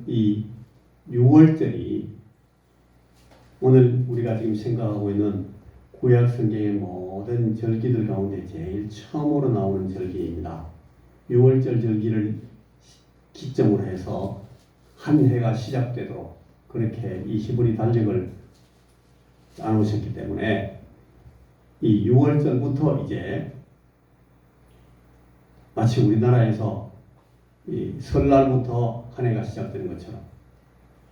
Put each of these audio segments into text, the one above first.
이 6월절이 오늘 우리가 지금 생각하고 있는 구약 성경의 모든 절기들 가운데 제일 처음으로 나오는 절기입니다. 6월절 절기를 기점으로 해서 한 해가 시작되도록 그렇게 이 히브리 달력을 짜놓으셨기 때문에 이 6월절부터 이제 마치 우리나라에서 이 설날부터 한 해가 시작되는 것처럼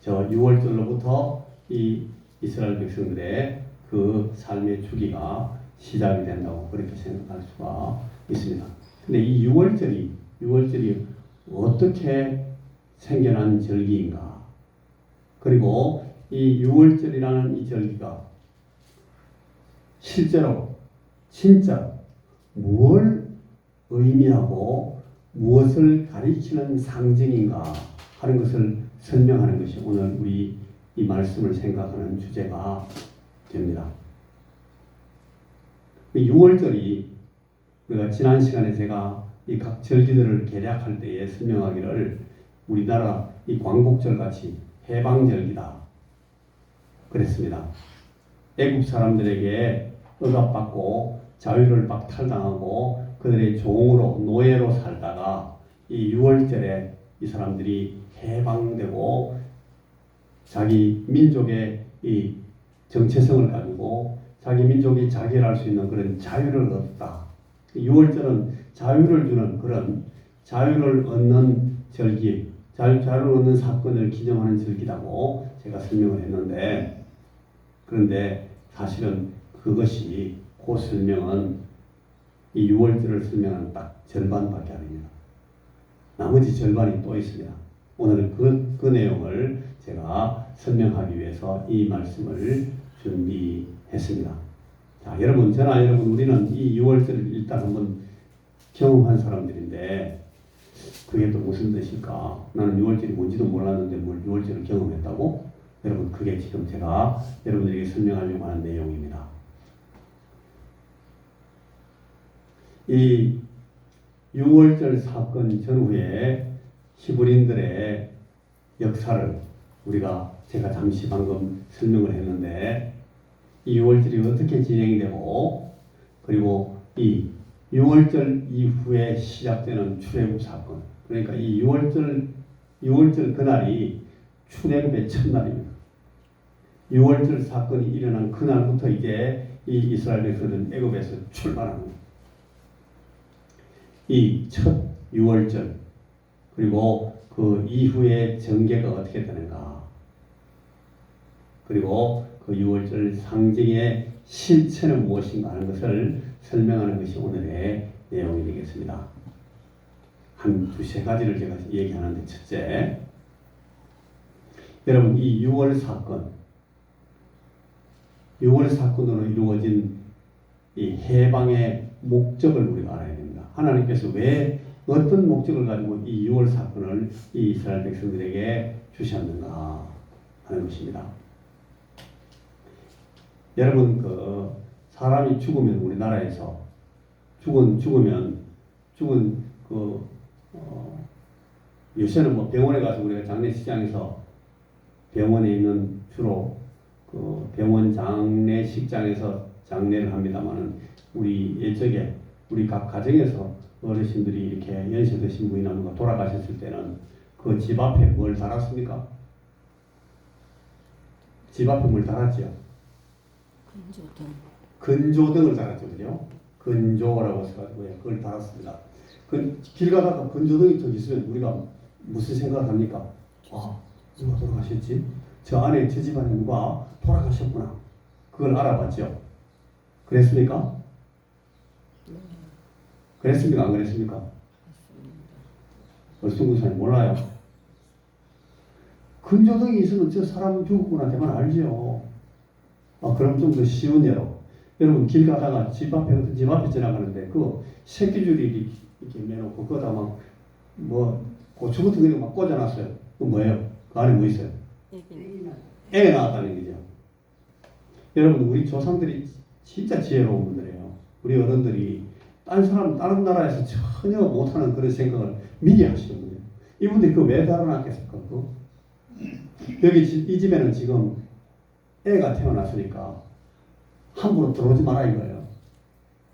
저 6월절로부터 이 이스라엘 백성들의 그 삶의 주기가 시작이 된다고 그렇게 생각할 수가 있습니다. 근데 이 6월절이 어떻게 생겨난 절기인가? 그리고 이 6월절이라는 이 절기가 실제로 진짜 무엇을 의미하고 무엇을 가리키는 상징인가 하는 것을 설명하는 것이 오늘 우리 이 말씀을 생각하는 주제가 됩니다. 6월절이 우리가 지난 시간에 제가 이 각 절기들을 개략할 때에 설명하기를 우리나라 이 광복절 같이 해방절기다 그랬습니다. 애국 사람들에게 억압받고 자유를 박탈당하고 그들의 종으로 노예로 살다가 이 6월절에 이 사람들이 해방되고 자기 민족의 이 정체성을 가지고 자기 민족이 자결할 수 있는 그런 자유를 얻었다. 6월절은 자유를 주는 그런 자유를 얻는 절기, 자유를 얻는 사건을 기념하는 절기라고 제가 설명을 했는데, 그런데 사실은 그것이 그 설명은 이 6월절을 설명하는 딱 절반밖에 아닙니다. 나머지 절반이 또 있습니다. 오늘은 그 내용을 제가 설명하기 위해서 이 말씀을 준비했습니다. 자, 여러분, 저나 여러분, 우리는 이 6월절을 일단 한번 경험한 사람들인데, 그게 또 무슨 뜻일까? 나는 6월절이 뭔지도 몰랐는데 뭘 6월절을 경험했다고? 여러분, 그게 지금 제가 여러분들에게 설명하려고 하는 내용입니다. 이 6월절 사건 전후에 히브리인들의 역사를 제가 잠시 방금 설명을 했는데, 이 6월절이 어떻게 진행이 되고, 그리고 이 6월절 이후에 시작되는 출애굽 사건, 그러니까 이 6월절 그날이 출애굽의 첫날입니다. 6월절 사건이 일어난 그날부터 이제 이 이스라엘 백성들은 애굽에서 출발합니다. 이 첫 6월절, 그리고 그 이후의 전개가 어떻게 되는가, 그리고 그 6월절 상징의 실체는 무엇인가 하는 것을 설명하는 것이 오늘의 내용이 되겠습니다. 한 두세 가지를 제가 얘기하는데, 첫째, 여러분, 이 6월 사건으로 이루어진 이 해방의 목적을 우리가 알아야 됩니다. 하나님께서 왜 어떤 목적을 가지고 이 6월 사건을 이 이스라엘 백성들에게 주셨는가 하는 것입니다. 여러분, 사람이 죽으면 우리나라에서 죽은 요새는 뭐 병원에 가서 우리가 장례식장에서 병원에 있는 주로 병원 장례식장에서 장례를 합니다만은 우리 예적에 우리 각 가정에서 어르신들이 이렇게 연세 드신 분이나 누가 돌아가셨을 때는 그 집 앞에 뭘 달았습니까? 집 앞에 뭘 달았죠? 근조등을 달았죠, 그죠? 근조라고 해서가지고요, 그걸 달았습니다. 길 가다가 근조등이 저 있으면 우리가 무슨 생각을 합니까? 아, 누가 돌아가셨지? 저 안에 저 집안에 누가 돌아가셨구나. 그걸 알아봤죠. 그랬습니까? 그랬습니까? 안 그랬습니까? 얼숭구사님 몰라요. 근조등이 있으면 저 사람은 죽었구나 대만 알죠. 그럼 좀 더 쉬운 예로, 여러분 길 가다가 집 앞에 지나가는데 그 새끼줄이 이렇게 매놓고 거기다 막 고추 같은 거 막 꽂아놨어요. 그 뭐예요? 그 안에 뭐 있어요? 애 낳았다는 거죠. 여러분, 우리 조상들이 진짜 지혜로운 분들이에요. 우리 어른들이 다른 나라에서 전혀 못하는 그런 생각을 미리 하시는 거예요. 이분들이 그거 왜 달아놨겠습니까? 여기 이 집에는 지금 애가 태어났으니까 함부로 들어오지 마라 이거예요.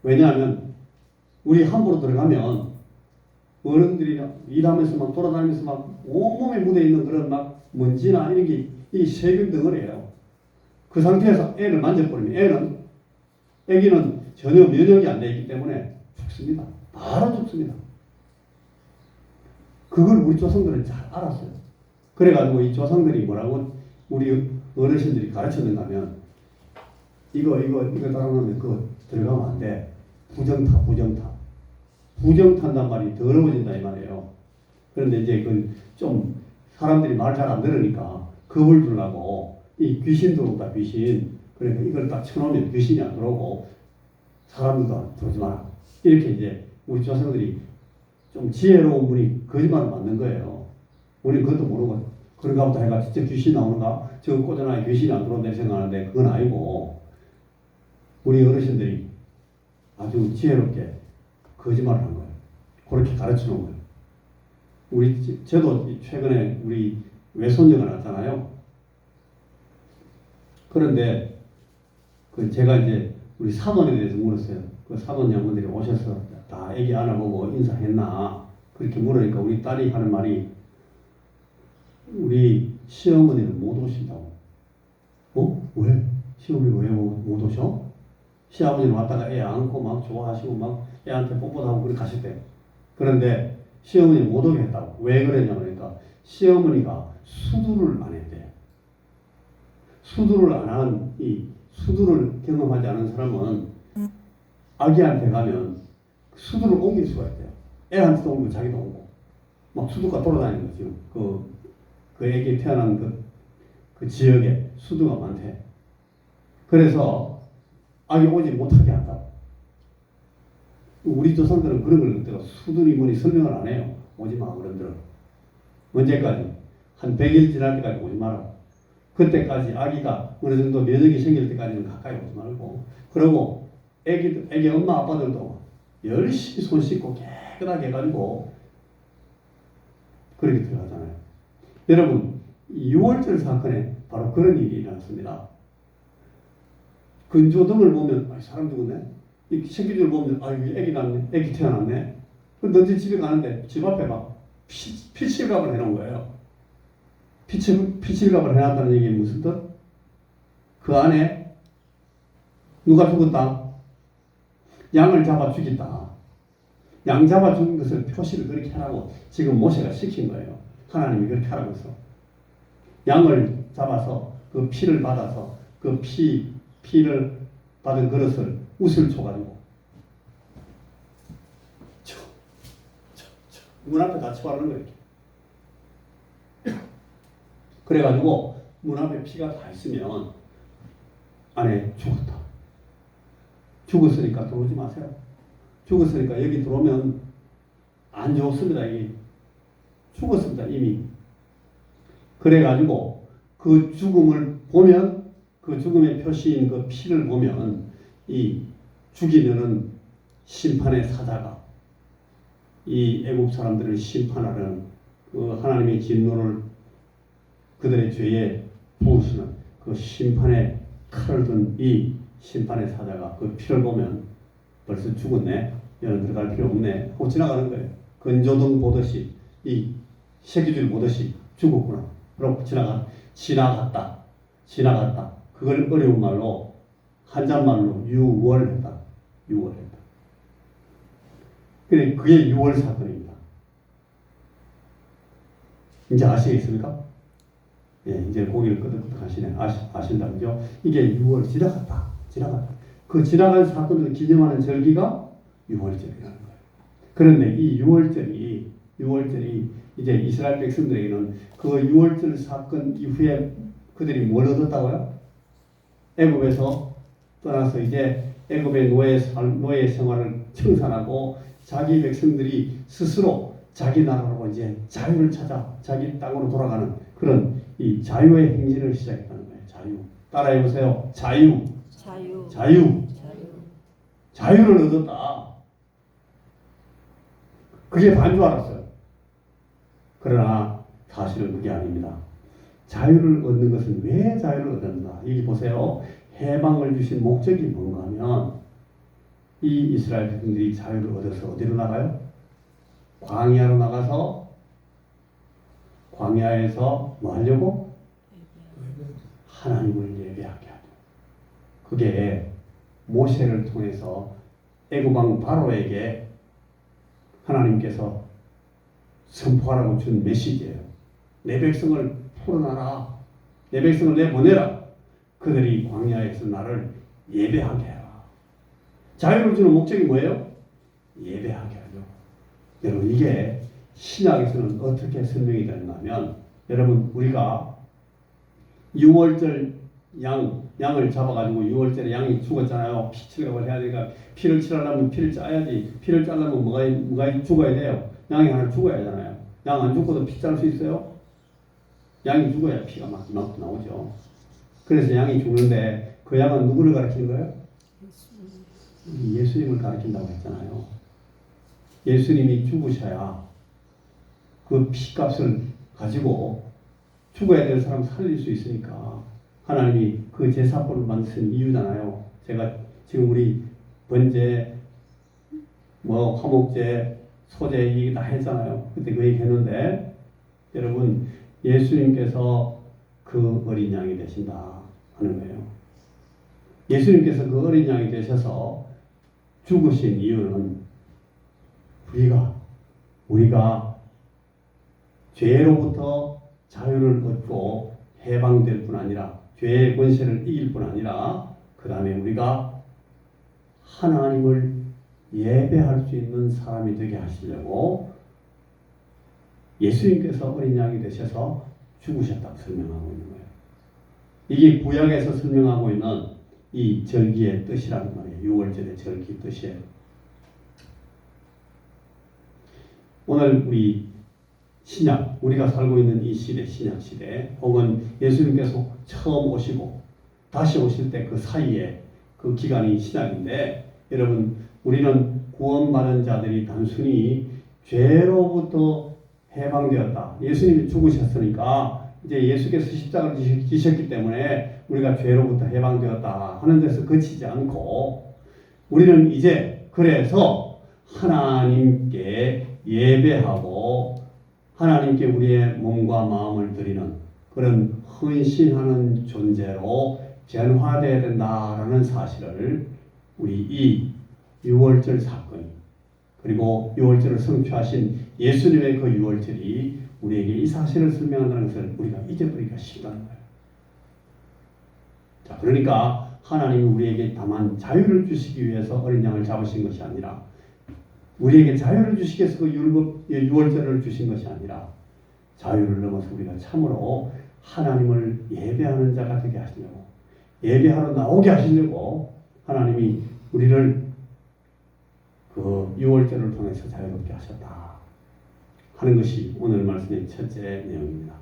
왜냐하면 우리 함부로 들어가면 어른들이 일하면서 막 돌아다니면서 막 온몸에 묻어 있는 그런 막 먼지나 이런 게 이 세균 덩어리예요. 그 상태에서 애를 만져버리면 애기는 전혀 면역이 안 되어 있기 때문에 죽습니다. 바로 죽습니다. 그걸 우리 조상들은 잘 알았어요. 그래가지고 이 조상들이 뭐라고 우리 어르신들이 가르쳤는가 하면 이거 따라오면 그거 들어가면 안 돼. 부정탄단 말이 더러워진다 이 말이에요. 그런데 이제 그 좀 사람들이 말 잘 안 들으니까 겁을 주려고 이 귀신 들어온다 귀신. 그러니까 이걸 딱 쳐놓으면 귀신이 안 들어오고 사람들도 들어오지 마라. 이렇게 이제 우리 조상들이 좀 지혜로운 분이 거짓말을 맞는 거예요. 우리는 그것도 모르고 그런가 보다 해가 진짜 귀신 나오는가? 저거 꽂아놔야 귀신이 안 들어온다 생각하는데 그건 아니고 우리 어르신들이 아주 지혜롭게 거짓말을 한 거예요. 그렇게 가르쳐 놓은 거예요. 저도 최근에 우리 외손녀가 낳았잖아요. 그런데 제가 이제 우리 사모님에 대해서 물었어요. 그 사모님 양분들이 오셔서 다 애기 안아보고 인사했나? 그렇게 물으니까 우리 딸이 하는 말이 우리 시어머니는 못 오신다고. 왜? 시어머니 왜 못 오셔? 시아버지는 왔다가 애 안고 막 좋아하시고 막 애한테 뽀뽀도 하고 그렇게 가셨대요. 그런데 시어머니 못 오게 했다고. 왜 그러냐 그러니까 시어머니가 수두를 안 했대요. 수두를 안 한 수두를 경험하지 않은 사람은 아기한테 가면 수두를 옮길 수가 있대요. 애한테도 옮기고 자기도 옮고 막 수두가 돌아다니는 거죠. 지금 그 애기 태어난 그 지역에 수두가 많대. 그래서 아기 오지 못하게 한다고. 우리 조상들은 그런 걸 그때가 수두니 뭐니 설명을 안 해요. 오지 마 어른들은. 언제까지? 한 100일 지날 때까지 오지 마라. 그때까지 아기가 어느 정도 면역이 생길 때까지는 가까이 오지 말고. 그리고 애기 엄마 아빠들도 열심히 손 씻고 깨끗하게 해가지고 그렇게 들어가잖아요. 여러분 6월절 사건에 바로 그런 일이 일어났습니다. 근조등을 보면 사람 죽었네. 이 새끼들 보면 애기 났네. 애기 태어났네. 그럼 너희 집에 가는데 집 앞에 막 피칠갑을 해놓은 거예요. 피칠갑을 해놨다는 얘기는 무슨 뜻? 그 안에 누가 죽었다? 양을 잡아 죽였다. 양 잡아 죽인 것을 표시를 그렇게 하라고 지금 모세가 시킨 거예요. 하나님이 그렇게 하라고 해서 양을 잡아서 그 피를 받아서 그 피를 받은 그릇을 웃을 쳐가지고 문 앞에 같이 바르는 거예요. 그래가지고 문 앞에 피가 다 있으면 안에 죽었다. 죽었으니까 들어오지 마세요. 죽었으니까 여기 들어오면 안 좋습니다. 이게 죽었습니다. 이미. 그래가지고 그 죽음을 보면 그 죽음의 표시인 그 피를 보면 이 죽이는 심판의 사자가 이 애국 사람들을 심판하는 그 하나님의 진노를 그들의 죄에 부으시는 그 심판의 칼을 든 이 심판의 사자가 그 피를 보면 벌써 죽었네. 얘는 들어갈 필요 없네. 하고 지나가는 거예요. 근조등 보듯이 이 새끼줄 보듯이 죽었구나. 그러고 지나갔다. 그걸 어려운 말로 한자말로 유월했다. 그래 그게 6월 사건입니다. 이제 아시겠습니까? 예, 이제 고개를 끄덕끄덕 하시네. 아신다 그죠? 이게 6월 지나갔다. 그 지나간 사건을 기념하는 절기가 6월절이라는 거예요. 그런데 이 6월절이 이제 이스라엘 백성들에게는 그 6월절 사건 이후에 그들이 뭘 얻었다고요? 애굽에서 떠나서 이제 애굽의 노예 생활을 청산하고 자기 백성들이 스스로 자기 나라로 이제 자유를 찾아 자기 땅으로 돌아가는 그런 이 자유의 행진을 시작했다는 거예요. 자유. 따라해 보세요. 자유를 얻었다. 그게 반 줄 알았어요. 그러나 사실은 그게 아닙니다. 자유를 얻는 것은 왜 자유를 얻는가? 여기 보세요. 해방을 주신 목적이 뭔가 하면 이 이스라엘 백성들이 자유를 얻어서 어디로 나가요? 광야로 나가서 광야에서 뭐 하려고? 하나님을 예배하게 하죠. 그게 모세를 통해서 애굽왕 바로에게 하나님께서 선포하라고 준 메시지예요. 내 백성을 풀어놔라. 내 백성을 내보내라. 그들이 광야에서 나를 예배하게 해라. 자유를 주는 목적이 뭐예요? 예배하게 하죠. 여러분 이게 신약에서는 어떻게 설명이 되는가 하면 여러분 우리가 6월절 양을 잡아가지고 6월절에 양이 죽었잖아요. 피 칠갑을 해야 되니까 피를 칠하려면 피를 짜야지. 피를 짜려면 뭐가 죽어야 돼요? 양이 하나 죽어야 하잖아요. 양 안 죽고도 피 짤 수 있어요? 양이 죽어야 피가 막 이만큼 나오죠. 그래서 양이 죽는데 그 양은 누구를 가리키는 거예요? 예수님을 가리킨다고 했잖아요. 예수님이 죽으셔야 그 피값을 가지고 죽어야 될 사람 살릴 수 있으니까 하나님이 그 제사법을 만드신 이유잖아요. 제가 지금 우리 번제, 화목제, 소제 얘기 다 했잖아요. 그때 그 얘기 했는데 여러분 예수님께서 그 어린 양이 되신다 하는 거예요. 예수님께서 그 어린 양이 되셔서 죽으신 이유는 우리가 죄로부터 자유를 얻고 해방될 뿐 아니라 죄의 권세를 이길 뿐 아니라 그 다음에 우리가 하나님을 예배할 수 있는 사람이 되게 하시려고 예수님께서 어린 양이 되셔서 죽으셨다고 설명하고 있는 거예요. 이게 구약에서 설명하고 있는 이 절기의 뜻이라는 말이에요. 6월절의 절기 뜻이에요. 오늘 우리 신약, 우리가 살고 있는 이 시대, 신약 시대, 혹은 예수님께서 처음 오시고 다시 오실 때 그 사이에 그 기간이 신약인데, 여러분, 우리는 구원받은 자들이 단순히 죄로부터 해방되었다. 예수님이 죽으셨으니까 이제 예수께서 십자가를 지셨기 때문에 우리가 죄로부터 해방되었다 하는 데서 그치지 않고, 우리는 이제 그래서 하나님께 예배하고 하나님께 우리의 몸과 마음을 드리는 그런 헌신하는 존재로 변화되어야 된다라는 사실을 우리 이 6월절 사건이, 그리고 6월절을 성취하신 예수님의 그 6월절이 우리에게 이 사실을 설명한다는 것을 우리가 잊어버리기가 쉽다는 거예요. 자, 그러니까 하나님이 우리에게 다만 자유를 주시기 위해서 어린 양을 잡으신 것이 아니라, 우리에게 자유를 주시기 위해서 그 6월절을 주신 것이 아니라, 자유를 넘어서 우리가 참으로 하나님을 예배하는 자가 되게 하시려고, 예배하러 나오게 하시려고 하나님이 우리를 그 6월절을 통해서 자유롭게 하셨다 하는 것이 오늘 말씀의 첫째 내용입니다.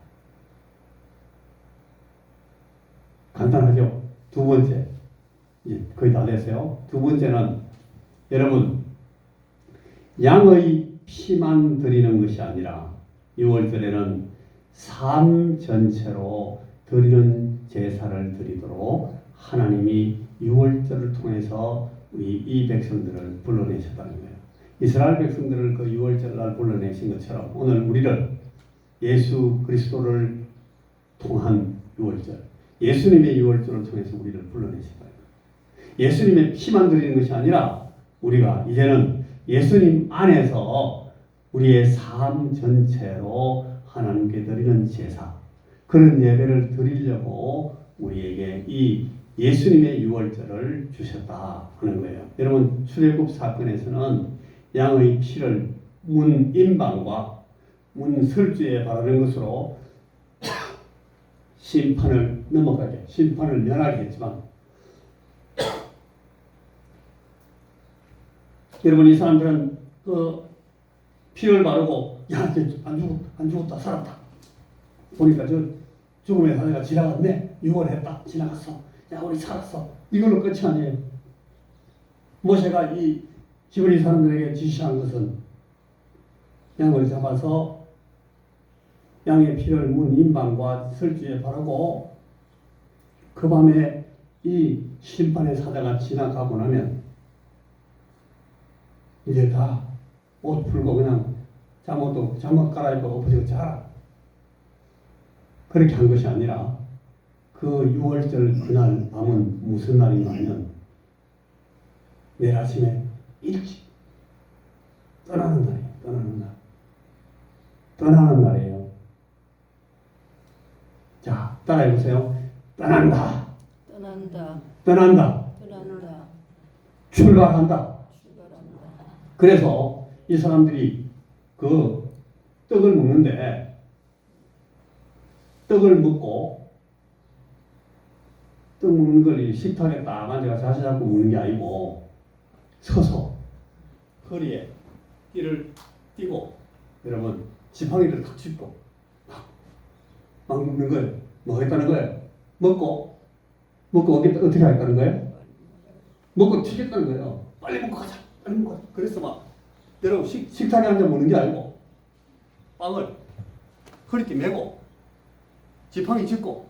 간단하죠? 두 번째, 거의 다 됐어요. 두 번째는 여러분, 양의 피만 드리는 것이 아니라 6월절에는 삶 전체로 드리는 제사를 드리도록 하나님이 6월절을 통해서 우리 이 백성들을 불러내셨다는 거예요. 이스라엘 백성들을 그 6월절 날 불러내신 것처럼 오늘 우리를 예수 그리스도를 통한 6월절, 예수님의 6월절을 통해서 우리를 불러내셨다. 예수님의 피만 드리는 것이 아니라 우리가 이제는 예수님 안에서 우리의 삶 전체로 하나님께 드리는 제사, 그런 예배를 드리려고 우리에게 이 예수님의 6월절을 주셨다 하는 거예요. 여러분, 출애굽 사건에서는 양의 피를 문 임방과 문 설주에 바르는 것으로 심판을 넘어가게, 심판을 면하게 했지만, 여러분, 이 사람들은 그 피를 바르고 야, 이제 안 죽었다, 살았다. 보니까 저 죽음의 사내가 지나갔네. 6월 했다, 지나갔어. 야, 우리 살았어. 이걸로 끝이 아니에요. 모세가 이 히브리 사람들에게 지시한 것은 양을 잡아서 양의 피를 문 임방과 설주에 바르고 그 밤에 이 심판의 사자가 지나가고 나면 이제 다 옷 풀고 그냥 잠옷 갈아입고 엎어지고 자라. 그렇게 한 것이 아니라 그 6월절 그날 밤은 무슨 날인가 하면 내일 아침에 일찍 떠나는 날이에요. 떠나는 날이에요. 자, 따라해보세요. 떠난다. 출발한다. 그래서 이 사람들이 그 떡을 먹는데 떡을 먹고 떡 먹는 걸 식탁에 딱 앉아가 자세 잡고 먹는 게 아니고 서서 허리에 띠를 띠고 여러분 지팡이를 탁 짚고 막 먹는 거예요. 뭐 하겠다는 거예요? 먹고 어떻게 하겠다는 거예요? 먹고 튀겠다는 거예요. 빨리 먹고 가자. 그래서 막 여러분 식탁에 앉아 먹는 게 아니고 빵을 허리띠 메고 지팡이 짚고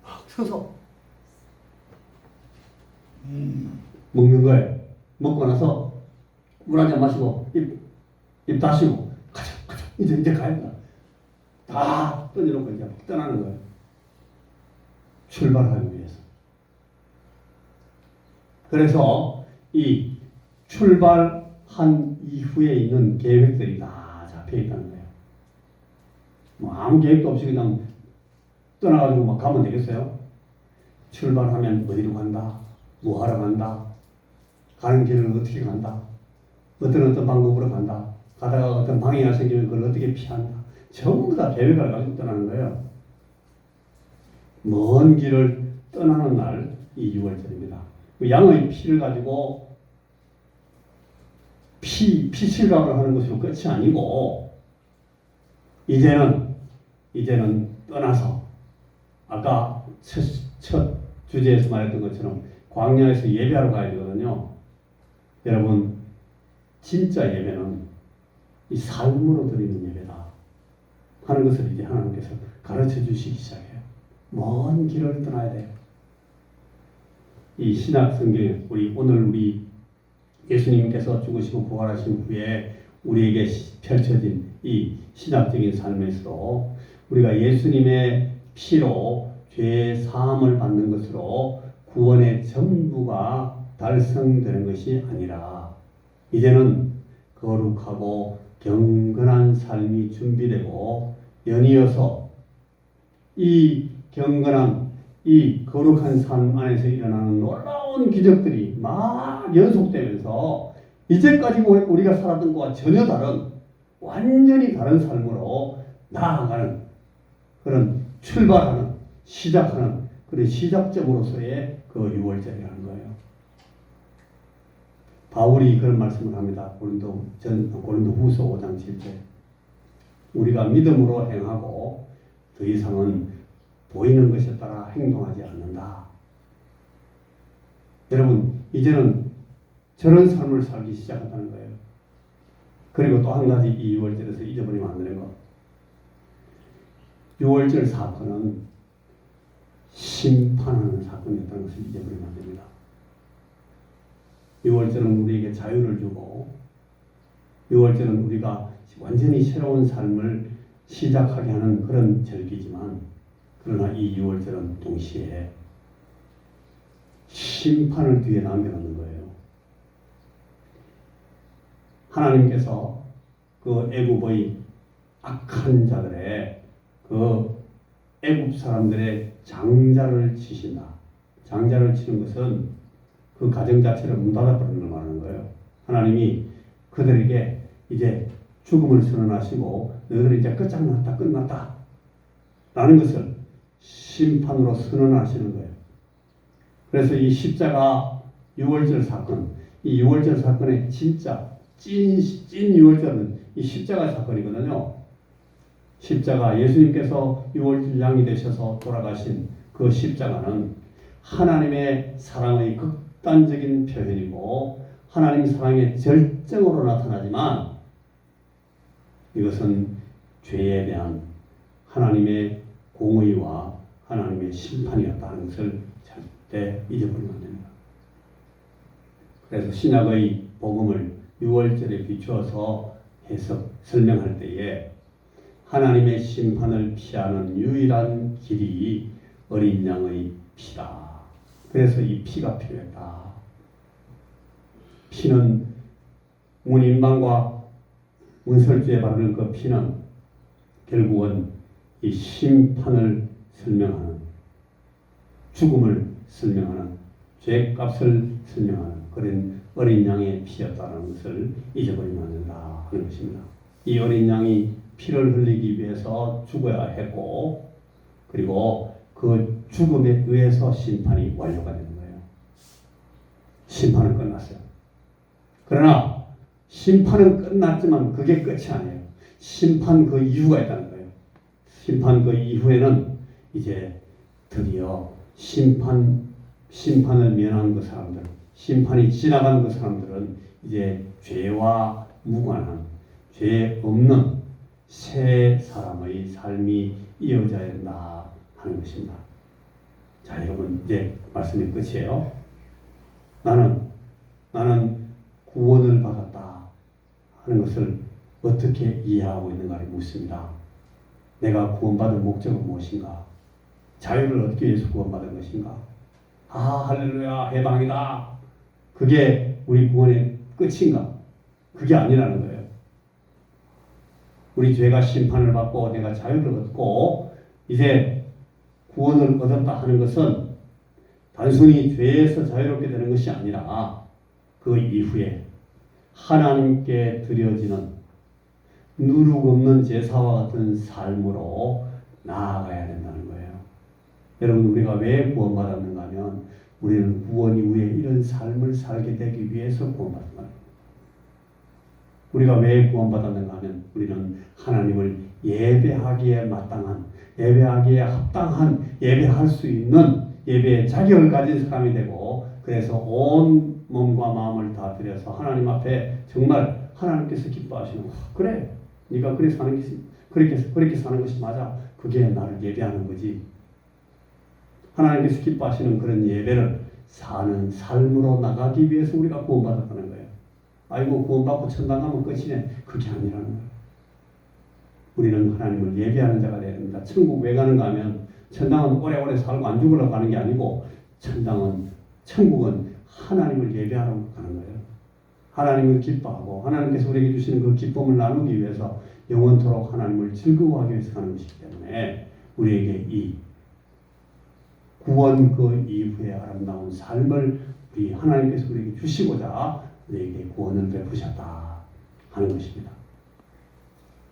막 서서 먹는 거예요. 먹고 나서 물 한 잔 마시고 입 다시고 가자 이제 가야 된다. 다 던져놓고 이제 떠나는 거예요. 출발하기 위해서. 그래서 이 출발한 이후에 있는 계획들이 다 잡혀 있다는 거예요. 뭐 아무 계획도 없이 그냥 떠나가지고 막 가면 되겠어요? 출발하면 어디로 간다, 뭐 하러 간다, 가는 길을 어떻게 간다, 어떤 방법으로 간다, 가다가 어떤 방해가 생기면 그걸 어떻게 피한다. 전부 다 계획을 가지고 떠나는 거예요. 먼 길을 떠나는 날, 이 6월절입니다. 그 양의 피를 가지고 피칠갑을 하는 것으로 끝이 아니고 이제는 떠나서 아까 첫 주제에서 말했던 것처럼 광야에서 예배하러 가야 되거든요. 여러분 진짜 예배는 이 삶으로 드리는 예배다 하는 것을 이제 하나님께서 가르쳐 주시기 시작해요. 먼 길을 떠나야 돼요. 이 신약 성경에 오늘 우리 예수님께서 죽으시고 부활하신 후에 우리에게 펼쳐진 이 신학적인 삶에서도 우리가 예수님의 피로 죄의 사함을 받는 것으로 구원의 전부가 달성되는 것이 아니라 이제는 거룩하고 경건한 삶이 준비되고 연이어서 이 경건한 이 거룩한 삶 안에서 일어나는 놀라운 기적들이 막 연속되면서 이제까지 우리가 살았던 것과 전혀 다른 완전히 다른 삶으로 나아가는 그런 출발하는 시작하는 그런 시작점으로서의 그 6월절이라는 거예요. 바울이 그런 말씀을 합니다. 고린도후서 5장 7절. 우리가 믿음으로 행하고 더 이상은 보이는 것에 따라 행동하지 않는다. 여러분 이제는 저런 삶을 살기 시작한다는 거예요. 그리고 또 한 가지 이 6월절에서 잊어버리면 안 되는 것. 6월절 사건은 심판하는 사건이었다는 것을 잊어버리면 안 됩니다. 6월절은 우리에게 자유를 주고 6월절은 우리가 완전히 새로운 삶을 시작하게 하는 그런 절기지만 그러나 이 6월절은 동시에 심판을 뒤에 남겨놓는 거예요. 하나님께서 그 애굽의 악한 자들의 그 애굽 사람들의 장자를 치신다. 장자를 치는 것은 그 가정 자체를 문 닫아버리는 걸 말하는 거예요. 하나님이 그들에게 이제 죽음을 선언하시고 너희들은 이제 끝났다 라는 것을 심판으로 선언하시는 거예요. 그래서 이 십자가 6월절 사건, 이 6월절 사건의 진짜 찐 6월절은 이 십자가 사건이거든요. 십자가 예수님께서 6월절 양이 되셔서 돌아가신 그 십자가는 하나님의 사랑의 극단적인 표현이고 하나님 사랑의 절정으로 나타나지만 이것은 죄에 대한 하나님의 공의와 하나님의 심판이었다는 것을 절대 잊어버리면 안 됩니다. 그래서 신약의 복음을 6월절에 비추어서 설명할 때에 하나님의 심판을 피하는 유일한 길이 어린 양의 피다. 그래서 이 피가 필요했다. 피는 문인방과 문설주에 바르는 그 피는 결국은 이 심판을 설명하는, 죽음을 설명하는, 죄값을 설명하는 그런 어린 양의 피였다는 것을 잊어버리면 안 된다 하는 것입니다. 이 어린 양이 피를 흘리기 위해서 죽어야 했고, 그리고 그 죽음에 의해서 심판이 완료가 되는 거예요. 심판은 끝났어요. 그러나 심판은 끝났지만 그게 끝이 아니에요. 심판 그 이후가 있다는 거예요. 심판 그 이후에는 이제 드디어 심판을 면한 그 사람들, 심판이 지나간 그 사람들은 이제 죄와 무관한, 죄 없는 새 사람의 삶이 이어져야 된다 하는 것입니다. 자, 여러분, 이제 말씀이 끝이에요. 나는 구원을 받았다 하는 것을 어떻게 이해하고 있는가를 묻습니다. 내가 구원받은 목적은 무엇인가? 자유를 얻기 위해서 구원받은 것인가? 할렐루야, 해방이다. 그게 우리 구원의 끝인가? 그게 아니라는 거예요. 우리 죄가 심판을 받고 내가 자유를 얻고 이제 구원을 얻었다 하는 것은 단순히 죄에서 자유롭게 되는 것이 아니라 그 이후에 하나님께 드려지는 누룩 없는 제사와 같은 삶으로 나아가야 된다는 거예요. 여러분, 우리가 왜 구원받았는가 하면 우리는 구원 이후에 이런 삶을 살게 되기 위해서 구원받은 거예요. 우리가 왜 구원받았는가 하면 우리는 하나님을 예배하기에 마땅한, 예배하기에 합당한, 예배할 수 있는 예배의 자격을 가진 사람이 되고, 그래서 온 몸과 마음을 다 들여서 하나님 앞에 정말 하나님께서 기뻐하시는, 그래, 네가 그렇게 사는 것이 맞아. 그게 나를 예배하는 거지. 하나님께서 기뻐하시는 그런 예배를 사는 삶으로 나가기 위해서 우리가 구원받았다는 거예요. 아이고, 구원받고 천당 가면 끝이네. 그게 아니라는 거예요. 우리는 하나님을 예배하는 자가 되어야 됩니다. 천국 왜 가는가 하면 천당은 오래오래 살고 안 죽으러 가는 게 아니고, 천국은 하나님을 예배하러 가는 거예요. 하나님을 기뻐하고 하나님께서 우리에게 주시는 그 기쁨을 나누기 위해서 영원토록 하나님을 즐거워하기 위해서 가는 것이기 때문에 우리에게 이 구원 그 이후의 아름다운 삶을 우리 하나님께서 우리에게 주시고자 우리에게 구원을 베푸셨다 하는 것입니다.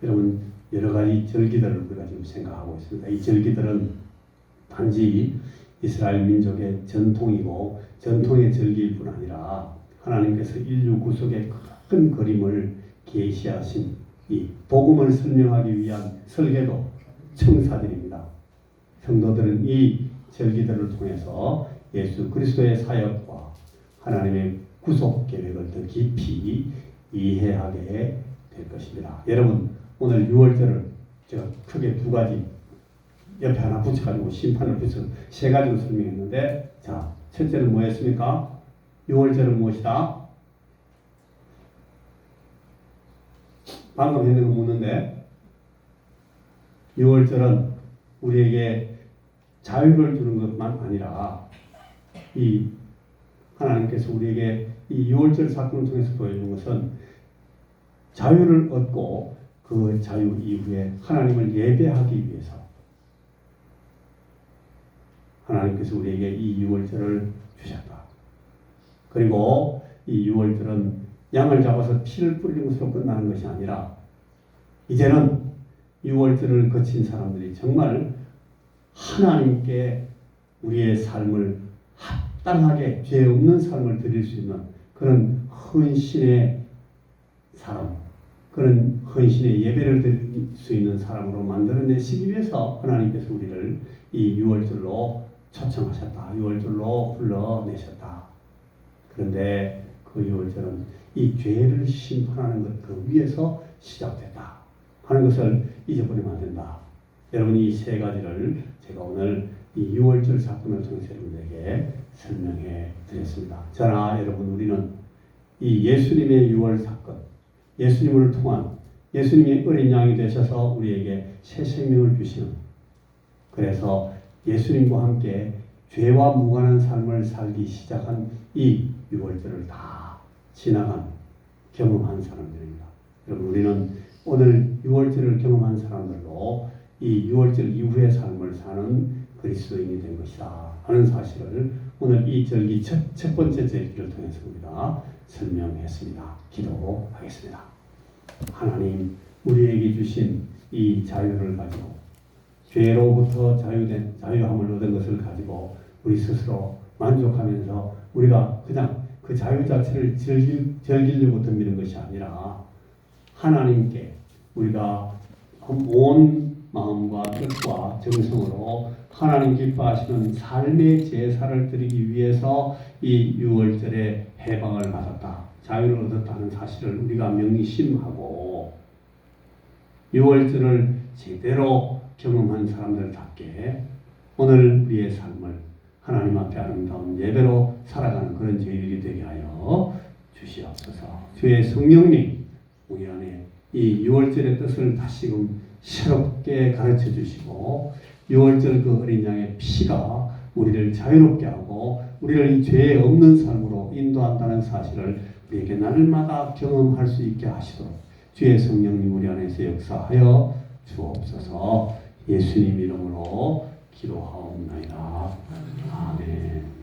여러분, 여러 가지 절기들을 우리가 지금 생각하고 있습니다. 이 절기들은 단지 이스라엘 민족의 전통이고 전통의 절기일 뿐 아니라 하나님께서 인류 구속의 큰 그림을 계시하신 이 복음을 설명하기 위한 설계도, 청사진입니다. 성도들은 이 절기들을 통해서 예수 그리스도의 사역과 하나님의 구속 계획을 더 깊이 이해하게 될 것입니다. 여러분, 오늘 6월절을 제가 크게 두 가지 옆에 하나 붙여가지고 심판을 붙여 세 가지로 설명했는데, 자, 첫째는 뭐였습니까? 6월절은 무엇이다? 방금 했는 거 묻는데, 6월절은 우리에게 자유를 주는 것만 아니라 이 하나님께서 우리에게 이 6월절 사건을 통해서 보여주는 것은 자유를 얻고 그 자유 이후에 하나님을 예배하기 위해서 하나님께서 우리에게 이 6월절을 주셨다. 그리고 이 6월절은 양을 잡아서 피를 뿌리는 것으로 끝나는 것이 아니라 이제는 6월절을 거친 사람들이 정말 하나님께 우리의 삶을 합당하게 죄 없는 삶을 드릴 수 있는 그런 헌신의 사람, 그런 헌신의 예배를 드릴 수 있는 사람으로 만들어내시기 위해서 하나님께서 우리를 이 6월절로 초청하셨다. 6월절로 불러내셨다. 그런데 그 6월절은 이 죄를 심판하는 것 그 위에서 시작됐다 하는 것을 잊어버리면 안 된다. 여러분, 이 세 가지를 제가 오늘 이 6월절 사건을 통해서 여러분에게 설명해 드렸습니다. 저나 여러분, 우리는 이 예수님의 6월 사건, 예수님을 통한 예수님이 어린 양이 되셔서 우리에게 새 생명을 주시는, 그래서 예수님과 함께 죄와 무관한 삶을 살기 시작한 이 6월절을 다 지나간 경험한 사람들입니다. 여러분, 우리는 오늘 6월절을 경험한 사람들로 이 6월절 이후의 삶을 사는 그리스도인이 된 것이다 하는 사실을 오늘 이 절기 첫 번째 절기를 통해서 우리가 설명했습니다. 기도하겠습니다. 하나님, 우리에게 주신 이 자유를 가지고 죄로부터 자유함을 얻은 것을 가지고 우리 스스로 만족하면서 우리가 그냥 그 자유 자체를 즐기려고 덤비는 것이 아니라 하나님께 우리가 온 마음과 뜻과 정성으로 하나님 기뻐하시는 삶의 제사를 드리기 위해서 이 6월절에 해방을 받았다, 자유를 얻었다는 사실을 우리가 명심하고 6월절을 제대로 경험한 사람들답게 오늘 우리의 삶을 하나님 앞에 아름다운 예배로 살아가는 그런 저희들이 되게 하여 주시옵소서. 주의 성령님, 우리 안에 이 6월절의 뜻을 다시금 새롭게 가르쳐 주시고 6월절 그 어린 양의 피가 우리를 자유롭게 하고 우리를 이 죄에 없는 삶으로 인도한다는 사실을 우리에게 날마다 경험할 수 있게 하시도록 주의 성령님 우리 안에서 역사하여 주옵소서. 예수님 이름으로 기도하옵나이다. 아멘.